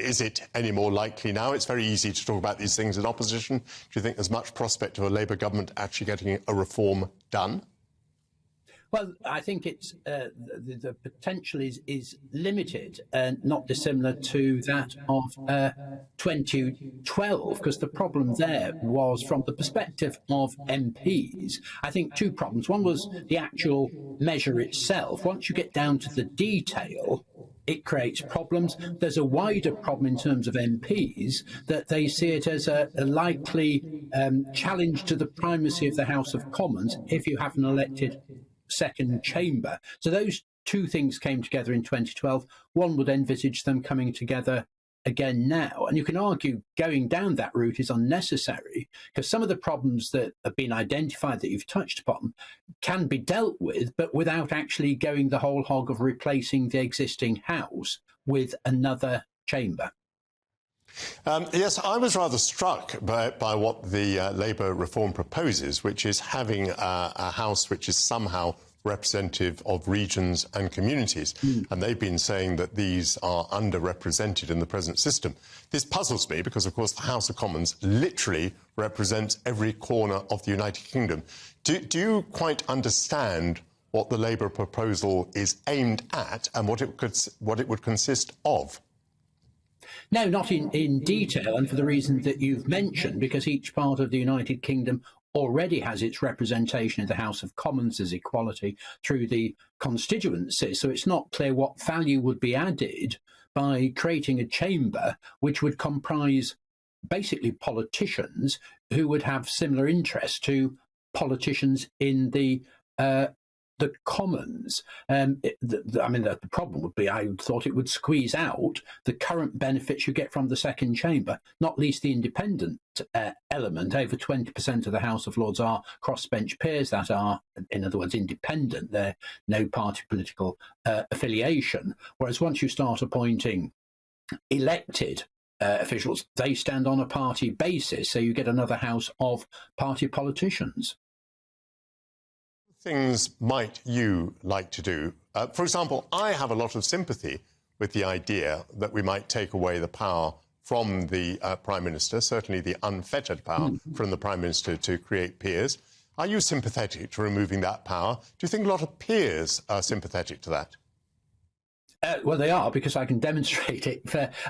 is it any more likely now? It's very easy to talk about these things in opposition. Do you think there's much prospect of a Labour government actually getting a reform done? Well, I think it's the potential is limited and not dissimilar to that of 2012, because the problem there was, from the perspective of MPs, I think two problems. One was the actual measure itself. Once you get down to the detail, it creates problems. There's a wider problem in terms of MPs, that they see it as a likely challenge to the primacy of the House of Commons if you have an elected second chamber. So those two things came together in 2012. One would envisage them coming together again now. And you can argue going down that route is unnecessary, because some of the problems that have been identified that you've touched upon can be dealt with, but without actually going the whole hog of replacing the existing House with another chamber. Yes, I was rather struck by what the Labour reform proposes, which is having a House which is somehow representative of regions and communities. And they've been saying that these are underrepresented in the present system. This puzzles me because, of course, the House of Commons literally represents every corner of the United Kingdom. Do you quite understand what the Labour proposal is aimed at and what it would consist of? No, not in detail, and for the reasons that you've mentioned, because each part of the United Kingdom already has its representation in the House of Commons as equality through the constituencies. So it's not clear what value would be added by creating a chamber which would comprise basically politicians who would have similar interests to politicians in the Commons. The problem would be, I thought it would squeeze out the current benefits you get from the second chamber, not least the independent element. Over 20% of the House of Lords are crossbench peers that are, in other words, independent. They're no party political affiliation. Whereas once you start appointing elected officials, they stand on a party basis. So you get another house of party politicians. Things might you like to do? For example, I have a lot of sympathy with the idea that we might take away the power from the Prime Minister, certainly the unfettered power from the Prime Minister to create peers. Are you sympathetic to removing that power? Do you think a lot of peers are sympathetic to that? Well, they are, because I can demonstrate it.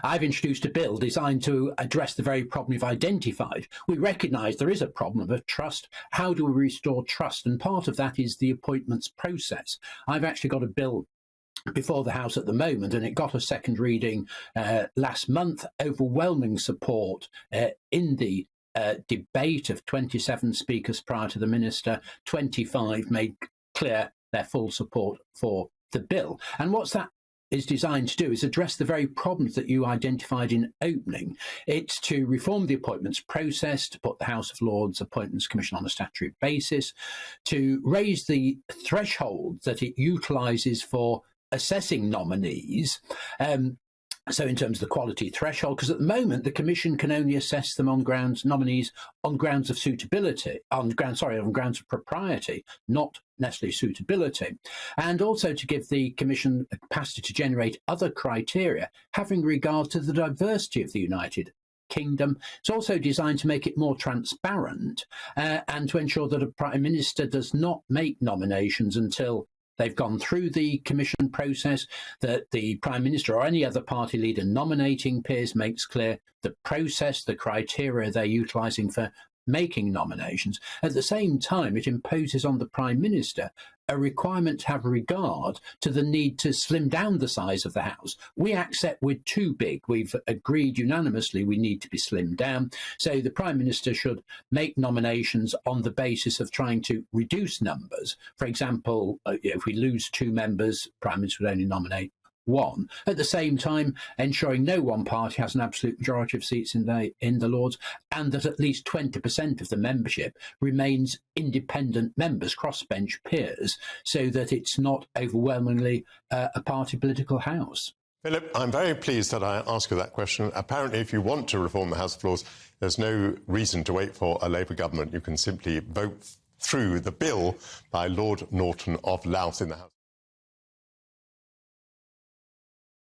I've introduced a bill designed to address the very problem you've identified. We recognise there is a problem of trust. How do we restore trust? And part of that is the appointments process. I've actually got a bill before the House at the moment, and it got a second reading last month. Overwhelming support in the debate of 27 speakers prior to the Minister. 25 made clear their full support for the bill. And what's that is designed to do is address the very problems that you identified in opening. It's to reform the appointments process, to put the House of Lords Appointments Commission on a statutory basis, to raise the threshold that it utilises for assessing nominees. So in terms of the quality threshold, because at the moment the Commission can only assess them on nominees on grounds of suitability, on grounds of propriety, not necessarily suitability. And also to give the Commission the capacity to generate other criteria having regard to the diversity of the United Kingdom. It's also designed to make it more transparent and to ensure that a Prime Minister does not make nominations until they've gone through the Commission process, that the Prime Minister or any other party leader nominating peers makes clear the process, the criteria they're utilising for making nominations. At the same time, it imposes on the Prime Minister a requirement to have regard to the need to slim down the size of the House. We accept we're too big. We've agreed unanimously we need to be slimmed down. So the Prime Minister should make nominations on the basis of trying to reduce numbers. For example, if we lose 2 members, Prime Minister would only nominate 1. At the same time, ensuring no one party has an absolute majority of seats in the Lords, and that at least 20% of the membership remains independent members, crossbench peers, so that it's not overwhelmingly a party political house. Philip, I'm very pleased that I asked you that question. Apparently, if you want to reform the House of Lords, there's no reason to wait for a Labour government. You can simply vote through the bill by Lord Norton of Louth in the House.